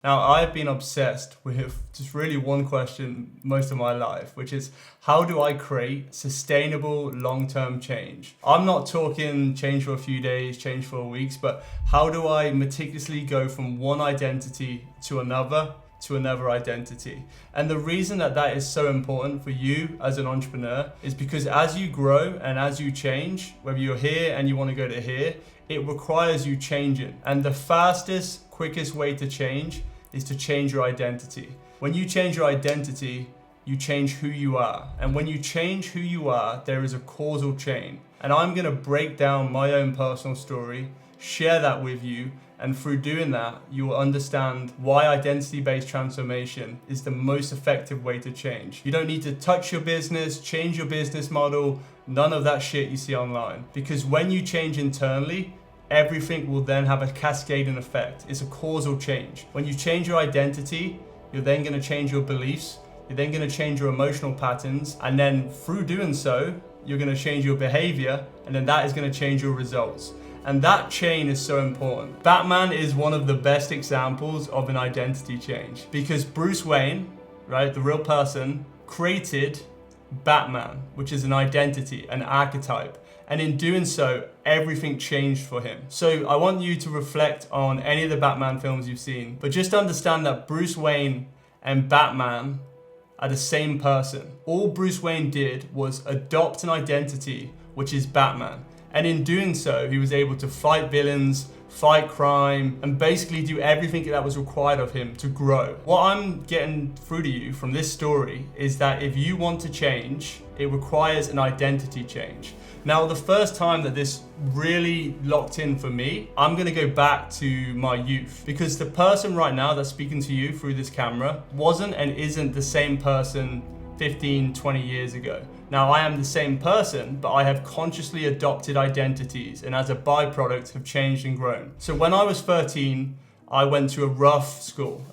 Now, I've been obsessed with just really one question most of my life, which is how do I create sustainable long-term change? I'm not talking change for a few days, change for weeks, but how do I meticulously go from one identity to another identity? And the reason that that is so important for you as an entrepreneur is because as you grow and as you change, whether you're here and you want to go to here, it requires you changing. And the fastest, quickest way to change is to change your identity. When you change your identity, you change who you are. And when you change who you are, there is a causal chain. And I'm gonna break down my own personal story, share that with you, and through doing that, you will understand why identity-based transformation is the most effective way to change. You don't need to touch your business, change your business model, none of that shit you see online. Because when you change internally, everything will then have a cascading effect. It's a causal change. When you change your identity, you're then gonna change your beliefs, you're then gonna change your emotional patterns, and then through doing so, you're gonna change your behavior, and then that is gonna change your results. And that chain is so important. Batman is one of the best examples of an identity change because Bruce Wayne, right, the real person, created Batman, which is an identity, an archetype. And in doing so, everything changed for him. So I want you to reflect on any of the Batman films you've seen, but just understand that Bruce Wayne and Batman are the same person. All Bruce Wayne did was adopt an identity, which is Batman. And in doing so, he was able to fight villains, fight crime, and basically do everything that was required of him to grow. What I'm getting through to you from this story is that if you want to change, it requires an identity change. Now, the first time that this really locked in for me, I'm gonna go back to my youth because the person right now that's speaking to you through this camera wasn't and isn't the same person 15, 20 years ago. Now, I am the same person, but I have consciously adopted identities and as a byproduct have changed and grown. So when I was 13, I went to a rough school.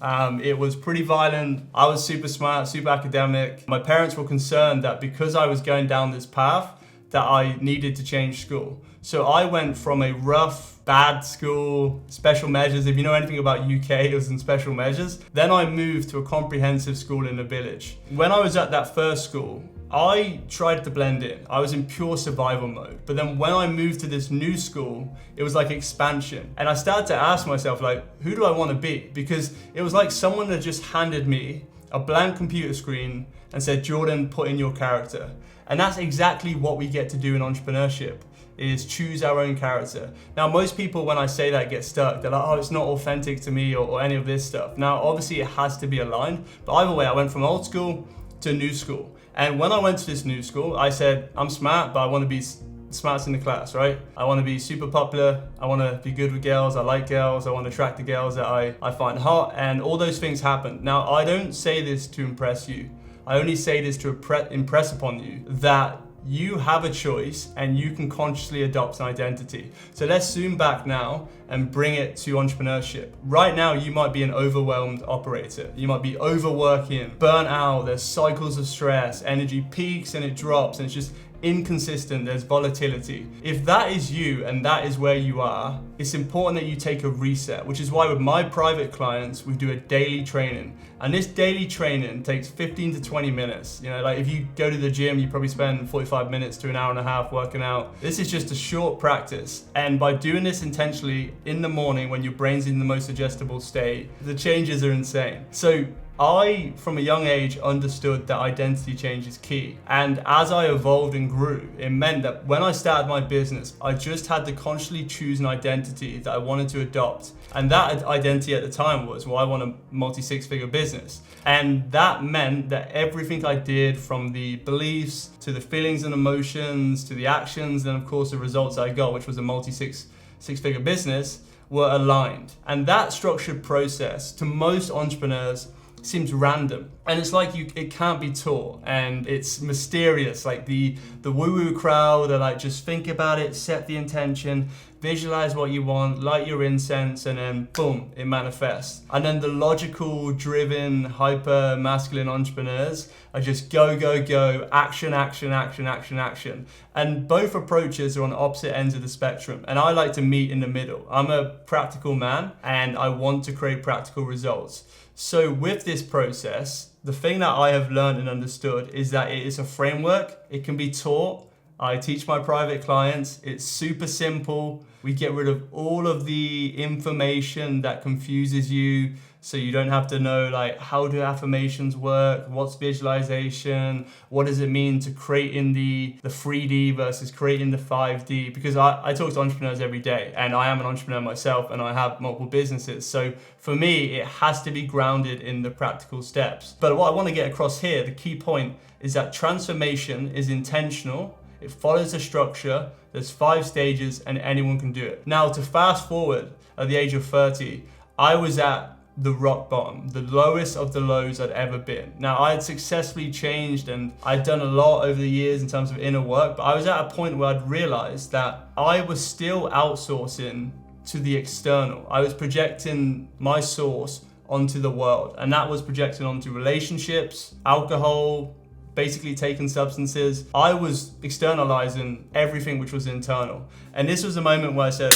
It was pretty violent. I was super smart, super academic. My parents were concerned that because I was going down this path, that I needed to change school. So I went from a rough, bad school, special measures. If you know anything about UK, it was in special measures. Then I moved to a comprehensive school in a village. When I was at that first school, I tried to blend in. I was in pure survival mode. But then when I moved to this new school, it was like expansion. And I started to ask myself, like, who do I want to be? Because it was like someone had just handed me a blank computer screen and said, Jordan, put in your character. And that's exactly what we get to do in entrepreneurship, is choose our own character. Now, most people, when I say that, get stuck. They're like, oh, it's not authentic to me or any of this stuff. Now, obviously it has to be aligned, but either way, I went from old school to new school. And when I went to this new school, I said, I'm smart, but I want to be smartest in the class, right? I want to be super popular. I want to be good with girls. I like girls. I want to attract the girls that I find hot, and all those things happened. Now, I don't say this to impress you. I only say this to impress upon you that you have a choice and you can consciously adopt an identity. So let's zoom back now and bring it to entrepreneurship. Right now, you might be an overwhelmed operator. You might be overworking, burnt out, there's cycles of stress, energy peaks and it drops, and it's just inconsistent, there's volatility. If that is you and that is where you are, it's important that you take a reset, which is why with my private clients, we do a daily training. And this daily training takes 15 to 20 minutes. You know, like if you go to the gym, you probably spend 45 minutes to an hour and a half working out. This is just a short practice. And by doing this intentionally in the morning when your brain's in the most suggestible state, the changes are insane. So I, from a young age, understood that identity change is key. And as I evolved and grew, it meant that when I started my business, I just had to consciously choose an identity that I wanted to adopt. And that identity at the time was, well, I want a multi-six-figure business. And that meant that everything I did, from the beliefs to the feelings and emotions to the actions, and of course the results I got, which was a multi-six-figure business, were aligned. And that structured process, to most entrepreneurs, seems random, and it's like it can't be taught, and it's mysterious. Like the woo-woo crowd are like, just think about it, set the intention. visualize what you want, light your incense, and then boom, it manifests. And then the logical, driven, hyper masculine entrepreneurs are just go, go, go, action, action, action, action, action. And both approaches are on opposite ends of the spectrum. And I like to meet in the middle. I'm a practical man and I want to create practical results. So with this process, the thing that I have learned and understood is that it is a framework. It can be taught. I teach my private clients. It's super simple. We get rid of all of the information that confuses you, so you don't have to know like how do affirmations work, what's visualization, what does it mean to create in the 3D versus creating the 5D, because I talk to entrepreneurs every day and I am an entrepreneur myself and I have multiple businesses. So for me, it has to be grounded in the practical steps. But what I want to get across here, the key point is that transformation is intentional. It follows a structure, there's 5 stages and anyone can do it. Now to fast forward, at the age of 30, I was at the rock bottom, the lowest of the lows I'd ever been. Now I had successfully changed and I'd done a lot over the years in terms of inner work, but I was at a point where I'd realized that I was still outsourcing to the external. I was projecting my source onto the world, and that was projecting onto relationships, alcohol, basically taking substances. I was externalizing everything which was internal. And this was the moment where I said,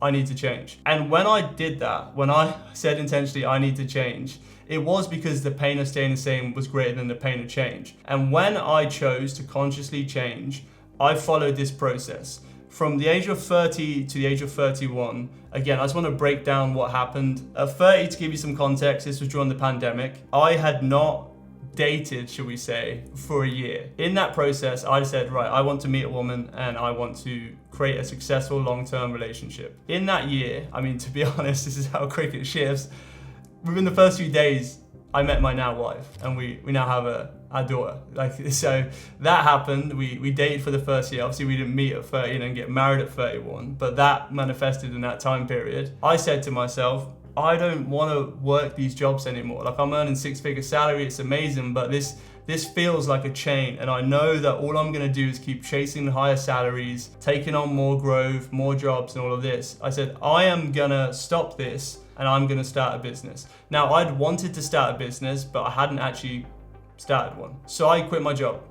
I need to change. And when I did that, when I said intentionally, I need to change, it was because the pain of staying the same was greater than the pain of change. And when I chose to consciously change, I followed this process. From the age of 30 to the age of 31, again, I just want to break down what happened. At 30, to give you some context, this was during the pandemic. I had not dated, should we say, for a year. In that process, I said, right, I want to meet a woman and I want to create a successful long-term relationship. In that year, I mean, to be honest, this is how quick it shifts. Within the first few days, I met my now wife and we now have a daughter. So that happened. We dated for the first year. Obviously, we didn't meet at 30 and then get married at 31, but that manifested in that time period. I said to myself, I don't want to work these jobs anymore. Like, I'm earning 6-figure salary, it's amazing, but this feels like a chain, and I know that all I'm going to do is keep chasing higher salaries, taking on more growth, more jobs and all of this. I said, I am going to stop this and I'm going to start a business. Now, I'd wanted to start a business, but I hadn't actually started one. So I quit my job.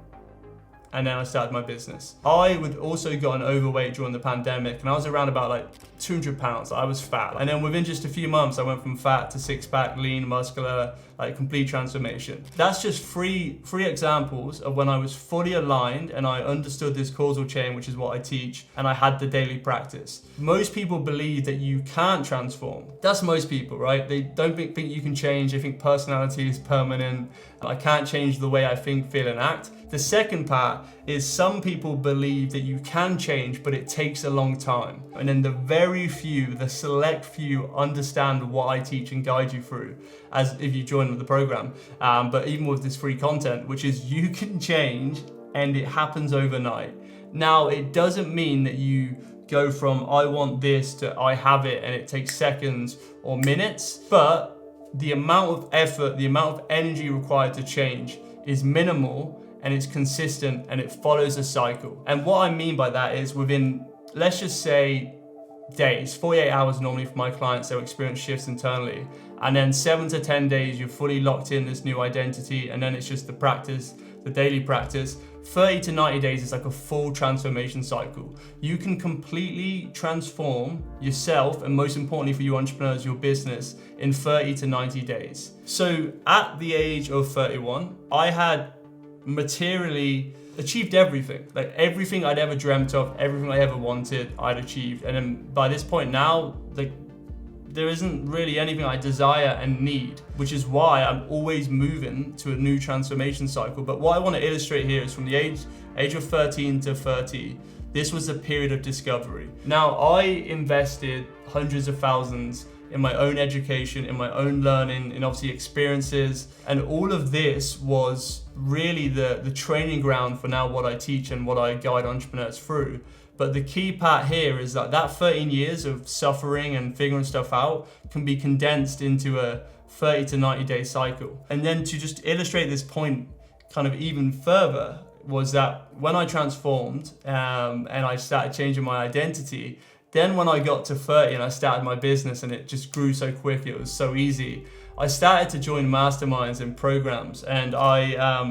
And then I started my business. I would also gotten overweight during the pandemic, and I was around about like 200 pounds. I was fat. And then within just a few months, I went from fat to 6-pack, lean, muscular, like complete transformation. That's just three examples of when I was fully aligned and I understood this causal chain, which is what I teach, and I had the daily practice. Most people believe that you can't transform. That's most people, right? They don't think you can change. They think personality is permanent. I can't change the way I think, feel, and act. The second part is some people believe that you can change, but it takes a long time. And then the select few understand what I teach and guide you through as if you join the program. But even with this free content, which is you can change and it happens overnight. Now, it doesn't mean that you go from I want this to I have it and it takes seconds or minutes, but the amount of effort, the amount of energy required to change is minimal, and it's consistent and it follows a cycle. And what I mean by that is within, let's just say, days, 48 hours normally for my clients, they'll experience shifts internally. And then 7 to 10 days, you're fully locked in this new identity. And then it's just the practice, the daily practice. 30 to 90 days is like a full transformation cycle. You can completely transform yourself, and most importantly for you entrepreneurs, your business, in 30 to 90 days. So at the age of 31, I had materially achieved everything. Like everything I'd ever dreamt of, everything I ever wanted, I'd achieved. And then by this point now, like there isn't really anything I desire and need, which is why I'm always moving to a new transformation cycle. But what I want to illustrate here is from the age of 13 to 30, this was a period of discovery. Now, I invested hundreds of thousands in my own education, in my own learning, in obviously experiences. And all of this was really the training ground for now what I teach and what I guide entrepreneurs through. But the key part here is that 13 years of suffering and figuring stuff out can be condensed into a 30 to 90 day cycle. And then to just illustrate this point kind of even further was that when I transformed and I started changing my identity, Then when I got to 30 and I started my business and it just grew so quick, it was so easy, I started to join masterminds and programs, and I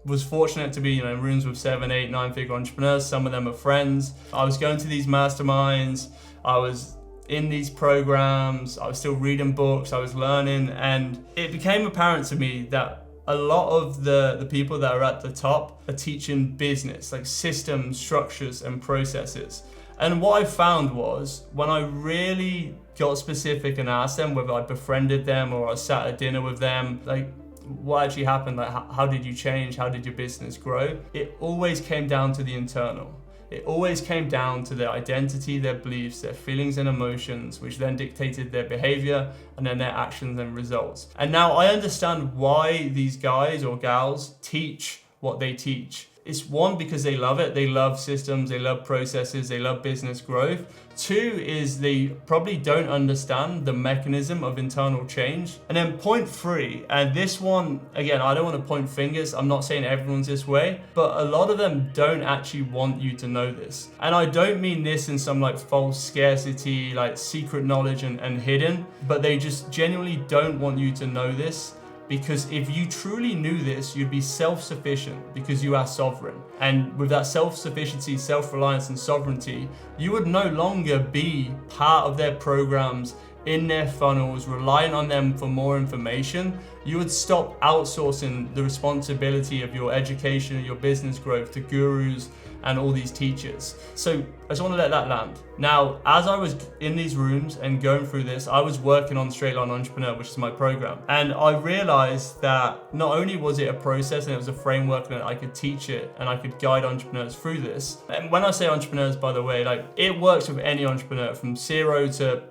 was fortunate to be in rooms with 7, 8, 9-figure entrepreneurs. Some of them are friends. I was going to these masterminds, I was in these programs, I was still reading books, I was learning, and it became apparent to me that a lot of the people that are at the top are teaching business, like systems, structures, and processes. And what I found was, when I really got specific and asked them whether I befriended them or I sat at dinner with them, like, what actually happened, like how did you change, how did your business grow, it always came down to the internal. It always came down to their identity, their beliefs, their feelings and emotions, which then dictated their behavior and then their actions and results. And now I understand why these guys or gals teach what they teach. It's one, because they love it. They love systems, they love processes, they love business growth. Two is they probably don't understand the mechanism of internal change. And then point three, and this one, again, I don't want to point fingers. I'm not saying everyone's this way, but a lot of them don't actually want you to know this. And I don't mean this in some like false scarcity, like secret knowledge and hidden, but they just genuinely don't want you to know this. Because if you truly knew this, you'd be self-sufficient because you are sovereign. And with that self-sufficiency, self-reliance, and sovereignty, you would no longer be part of their programs, in their funnels, relying on them for more information. You would stop outsourcing the responsibility of your education and your business growth to gurus and all these teachers. So I just want to let that land. Now, as I was in these rooms and going through this, I was working on Straight Line Entrepreneur, which is my program. And I realized that not only was it a process and it was a framework that I could teach it and I could guide entrepreneurs through this. And when I say entrepreneurs, by the way, like, it works with any entrepreneur from 0 to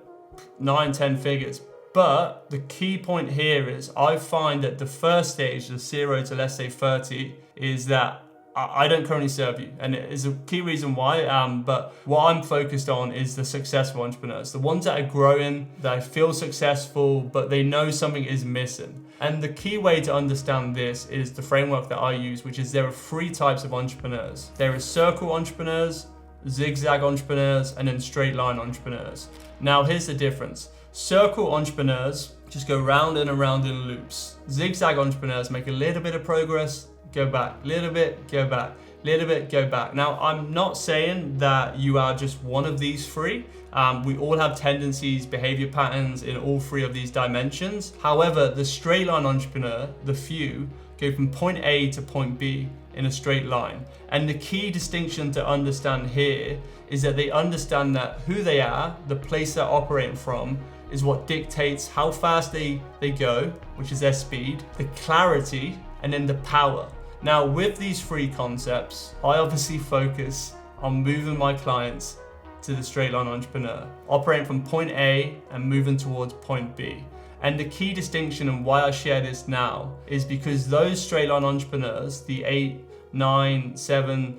9, 10 figures. But the key point here is I find that the first stage, the 0 to let's say 30, is that I don't currently serve you, and it is a key reason why. But what I'm focused on is the successful entrepreneurs, the ones that are growing, that feel successful, but they know something is missing. And the key way to understand this is the framework that I use, which is there are 3 types of entrepreneurs. There is circle entrepreneurs, zigzag entrepreneurs, and then straight line entrepreneurs. Now, here's the difference. Circle entrepreneurs just go round and around in loops. Zigzag entrepreneurs make a little bit of progress, go back, little bit, go back, little bit, go back. Now, I'm not saying that you are just one of these 3. We all have tendencies, behavior patterns in all 3 of these dimensions. However, the straight line entrepreneur, the few, go from point A to point B in a straight line. And the key distinction to understand here is that they understand that who they are, the place they're operating from, is what dictates how fast they go, which is their speed, the clarity, and then the power. Now, with these 3 concepts, I obviously focus on moving my clients to the straight line entrepreneur, operating from point A and moving towards point B. And the key distinction and why I share this now is because those straight line entrepreneurs, the 8, 9, 7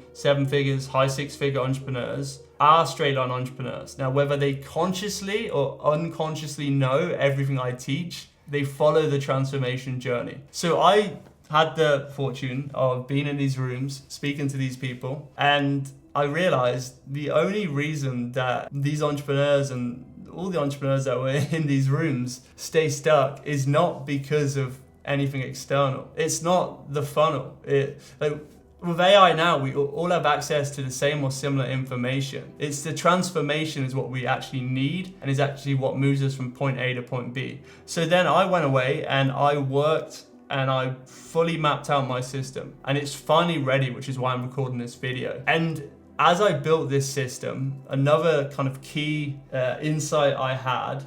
figures, high 6-figure entrepreneurs, are straight line entrepreneurs. Now, whether they consciously or unconsciously know everything I teach, they follow the transformation journey. So I had the fortune of being in these rooms, speaking to these people, and I realized the only reason that these entrepreneurs and all the entrepreneurs that were in these rooms stay stuck is not because of anything external. It's not the funnel. With AI now, we all have access to the same or similar information. It's the transformation is what we actually need and is actually what moves us from point A to point B. So then I went away and I worked and I fully mapped out my system, and it's finally ready, which is why I'm recording this video. And as I built this system, another kind of key insight I had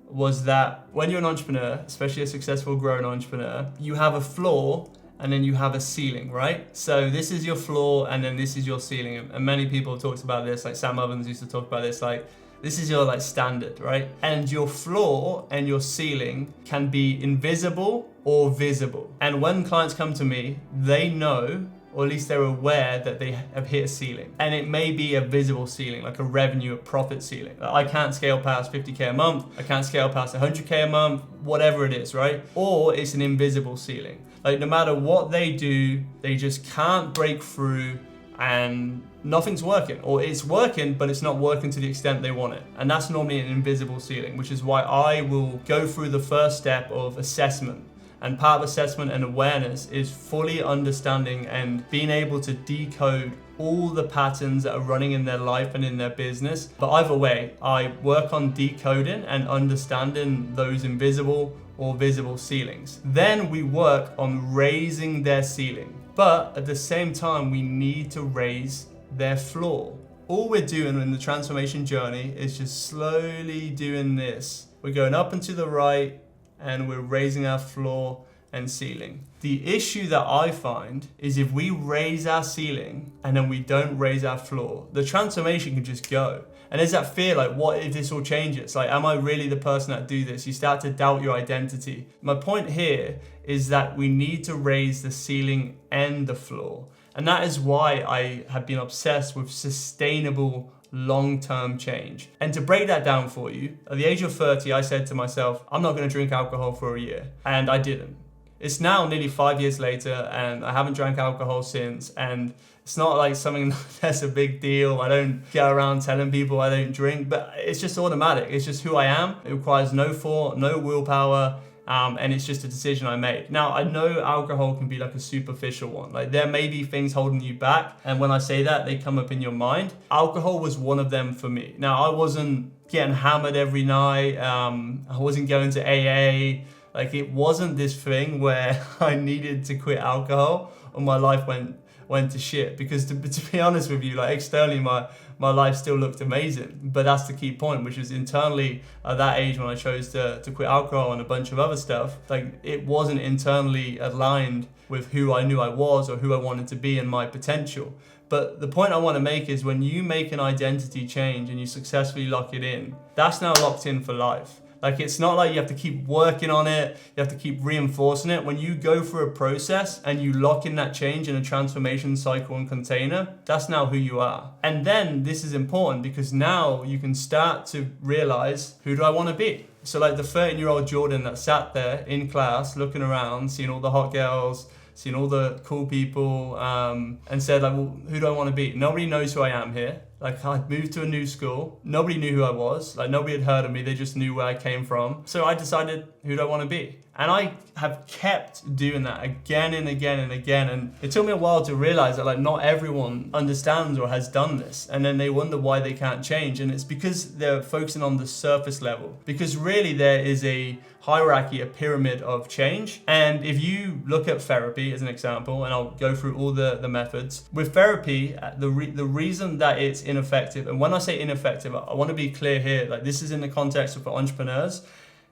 was that when you're an entrepreneur, especially a successful growing entrepreneur, you have a floor and then you have a ceiling, right? So this is your floor and then this is your ceiling. And many people have talked about this, like Sam Ovens used to talk about this, like this is your like standard, right? And your floor and your ceiling can be invisible or visible. And when clients come to me, they know, or at least they're aware that they have hit a ceiling. And it may be a visible ceiling, like a revenue, a profit ceiling. I can't scale past 50K a month. I can't scale past 100K a month, whatever it is, right? Or it's an invisible ceiling. Like no matter what they do, they just can't break through and nothing's working, or it's working but it's not working to the extent they want it, and that's normally an invisible ceiling, which is why I will go through the first step of assessment. And part of assessment and awareness is fully understanding and being able to decode all the patterns that are running in their life and in their business. But either way, I work on decoding and understanding those invisible or visible ceilings. Then we work on raising their ceiling. But at the same time, we need to raise their floor. All we're doing in the transformation journey is just slowly doing this. We're going up and to the right, and we're raising our floor and ceiling. The issue that I find is if we raise our ceiling and then we don't raise our floor, the transformation can just go. And there's that fear, like, what if this all changes? Like, am I really the person that do this? You start to doubt your identity. My point here is that we need to raise the ceiling and the floor. And that is why I have been obsessed with sustainable long-term change. And to break that down for you, at the age of 30, I said to myself, I'm not going to drink alcohol for a year. And I didn't. It's now nearly 5 years later, and I haven't drank alcohol since. And it's not like something that's a big deal. I don't get around telling people I don't drink, but it's just automatic. It's just who I am. It requires no thought, no willpower. And it's just a decision I made. Now, I know alcohol can be like a superficial one. Like, there may be things holding you back. And when I say that, they come up in your mind. Alcohol was one of them for me. Now, I wasn't getting hammered every night. I wasn't going to AA. Like, it wasn't this thing where I needed to quit alcohol or my life went to shit. Because to be honest with you, like, externally, my life still looked amazing. But that's the key point, which is internally at that age when I chose to quit alcohol and a bunch of other stuff, like, it wasn't internally aligned with who I knew I was or who I wanted to be and my potential. But the point I want to make is when you make an identity change and you successfully lock it in, that's now locked in for life. Like, it's not like you have to keep working on it, you have to keep reinforcing it. When you go through a process and you lock in that change in a transformation cycle and container, that's now who you are. And then this is important because now you can start to realize, who do I want to be? So like the 13-year-old Jordan that sat there in class looking around, seeing all the hot girls, seeing all the cool people, and said, like, well, who do I want to be? Nobody knows who I am here. Like, I'd moved to a new school. Nobody knew who I was. Like, nobody had heard of me. They just knew where I came from. So I decided, who do I want to be? And I have kept doing that again and again and again. And it took me a while to realize that, like, not everyone understands or has done this. And then they wonder why they can't change. And it's because they're focusing on the surface level. Because really there is a hierarchy, a pyramid of change. And if you look at therapy as an example, and I'll go through all the methods, with therapy, the reason that it's ineffective, and when I say ineffective, I want to be clear here, like, this is in the context of entrepreneurs.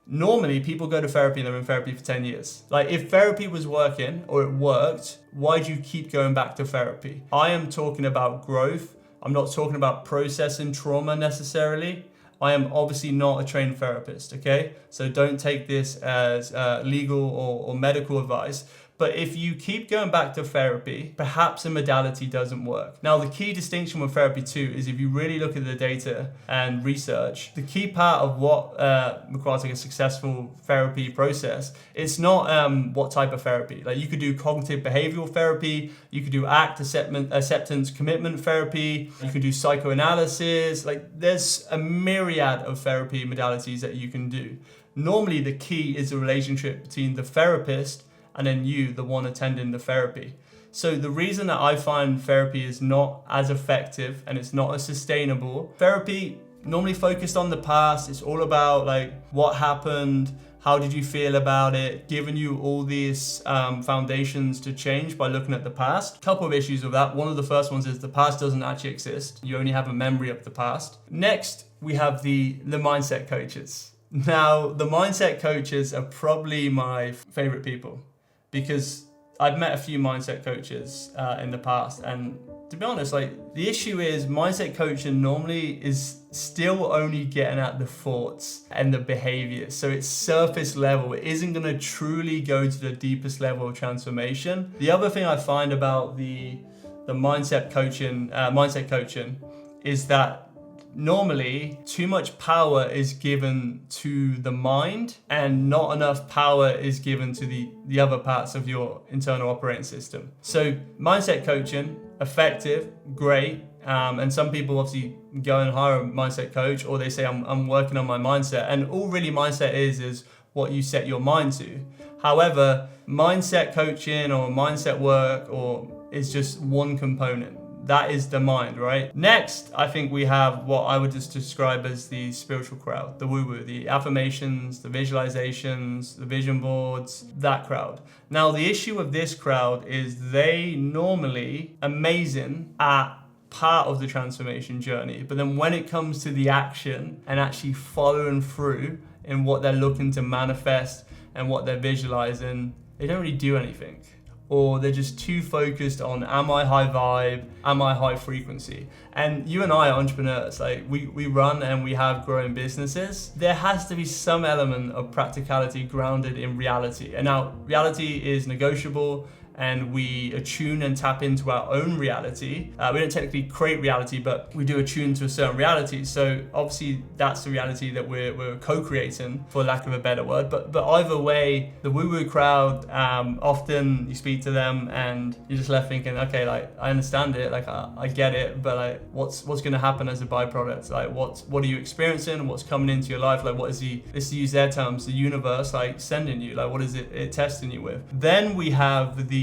Normally, people go to therapy and they're in therapy for 10 years. Like, if therapy was working or it worked, why do you keep going back to therapy? I am talking about growth. I'm not talking about processing trauma necessarily. I am obviously not a trained therapist, okay? So don't take this as legal or medical advice. But if you keep going back to therapy, perhaps a modality doesn't work. Now, the key distinction with therapy too is if you really look at the data and research, the key part of what requires like a successful therapy process, it's not what type of therapy. Like, you could do cognitive behavioral therapy, you could do ACT, acceptance, commitment therapy, you could do psychoanalysis. Like, there's a myriad of therapy modalities that you can do. Normally, the key is the relationship between the therapist and then you, the one attending the therapy. So the reason that I find therapy is not as effective and it's not as sustainable, therapy normally focused on the past. It's all about, like, what happened, how did you feel about it, giving you all these foundations to change by looking at the past. Couple of issues with that. One of the first ones is the past doesn't actually exist. You only have a memory of the past. Next, we have the mindset coaches. Now, the mindset coaches are probably my favorite people, because I've met a few mindset coaches in the past, and to be honest, like, the issue is mindset coaching normally is still only getting at the thoughts and the behaviors. So it's surface level. It isn't going to truly go to the deepest level of transformation. The other thing I find about the mindset coaching is that normally too much power is given to the mind and not enough power is given to the other parts of your internal operating system. So mindset coaching, effective, great. And some people obviously go and hire a mindset coach, or they say I'm working on my mindset. And all really mindset is what you set your mind to. However, mindset coaching or mindset work is just one component. That is the mind, right? Next, I think we have what I would just describe as the spiritual crowd, the woo-woo, the affirmations, the visualizations, the vision boards, that crowd. Now, the issue with this crowd is they normally amazing at part of the transformation journey, but then when it comes to the action and actually following through in what they're looking to manifest and what they're visualizing, they don't really do anything. Or they're just too focused on, am I high vibe? Am I high frequency? And you and I are entrepreneurs, like we run and we have growing businesses. There has to be some element of practicality grounded in reality. And now reality is negotiable, and we attune and tap into our own reality. We don't technically create reality, but we do attune to a certain reality. So obviously that's the reality that we're co-creating, for lack of a better word. But either way, the woo-woo crowd, often you speak to them and you're just left thinking, okay, like I understand it, like I get it, but like what's going to happen as a byproduct? Like what are you experiencing? What's coming into your life? Like what is let's use their terms, the universe like sending you? Like what is it testing you with? Then we have the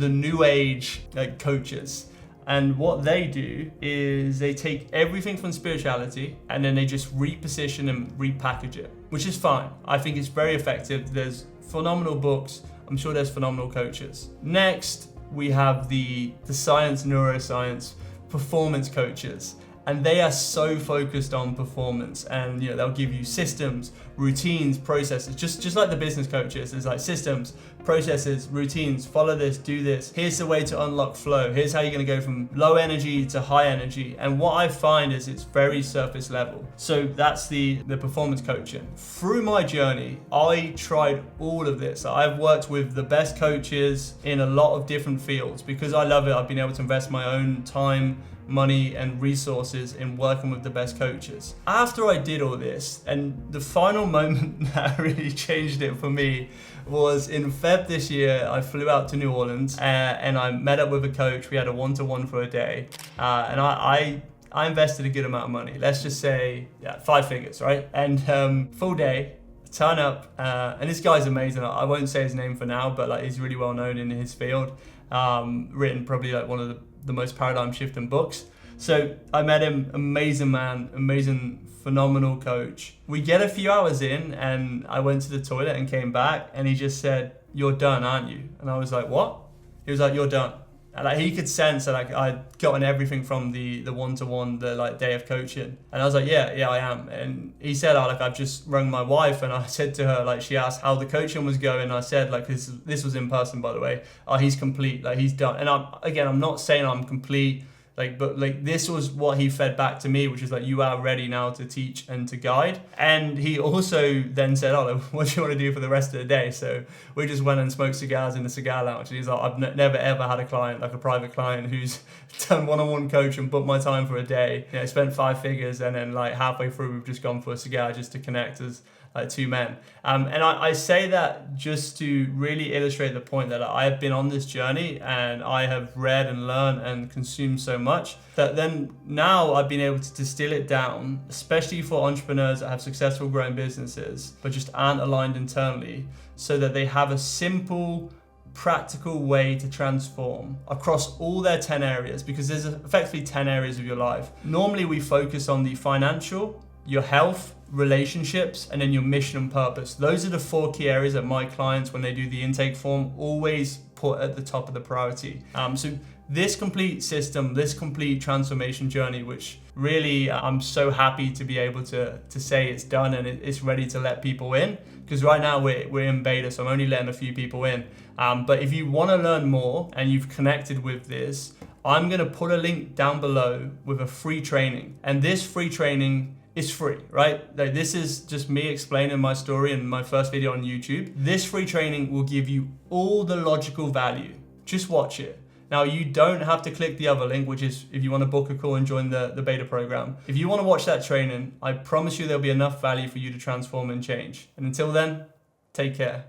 new age like coaches, and what they do is they take everything from spirituality and then they just reposition and repackage it, which is fine. I think it's very effective. There's phenomenal books. I'm sure there's phenomenal coaches. Next, we have the science, neuroscience, performance coaches. And they are so focused on performance, and they'll give you systems, routines, processes, just like the business coaches. There's like systems, processes, routines, follow this, do this. Here's the way to unlock flow. Here's how you're gonna go from low energy to high energy. And what I find is it's very surface level. So that's the performance coaching. Through my journey, I tried all of this. I've worked with the best coaches in a lot of different fields. Because I love it, I've been able to invest my own time, money and resources in working with the best coaches. After I did all this, and the final moment that really changed it for me was in Feb this year. I flew out to New Orleans and I met up with a coach. We had a one-to-one for a day, and I invested a good amount of money. Let's just say 5 figures, right? And full day, turn up, and this guy's amazing. I won't say his name for now, but like he's really well known in his field. Written probably like one of the most paradigm shifting books. So I met him, amazing man, amazing, phenomenal coach. We get a few hours in and I went to the toilet and came back and he just said, "You're done, aren't you?" And I was like, "What?" He was like, "You're done." And like he could sense that like I'd gotten everything from the one-to-one, the like day of coaching. And I was like, yeah, I am. And he said, like I've just rung my wife, and I said to her, like she asked how the coaching was going. I said, like this was in person, by the way. He's complete, like he's done. And I'm not saying I'm complete, but this was what he fed back to me, which is like, you are ready now to teach and to guide. And he also then said, "Oh, what do you want to do for the rest of the day?" So we just went and smoked cigars in the cigar lounge. And he's like, "I've never ever had a client, like a private client, who's done one-on-one coach and booked my time for a day. Spent 5 figures, and then like halfway through we've just gone for a cigar just to connect as like two men." And I say that just to really illustrate the point that I have been on this journey and I have read and learned and consumed so much that then now I've been able to distill it down, especially for entrepreneurs that have successful growing businesses but just aren't aligned internally, so that they have a simple, practical way to transform across all their 10 areas, because there's effectively 10 areas of your life. Normally we focus on the financial, your health, relationships, and then your mission and purpose. Those are the 4 key areas that my clients, when they do the intake form, always put at the top of the priority. So this complete system, this complete transformation journey, which really I'm so happy to be able to say it's done and it's ready to let people in, because right now we're in beta, so I'm only letting a few people in. But if you want to learn more and you've connected with this, I'm going to put a link down below with a free training. And this free training is free, right? Like, this is just me explaining my story in my first video on YouTube. This free training will give you all the logical value. Just watch it. Now, you don't have to click the other link, which is if you want to book a call and join the beta program. If you want to watch that training, I promise you there'll be enough value for you to transform and change. And until then, take care.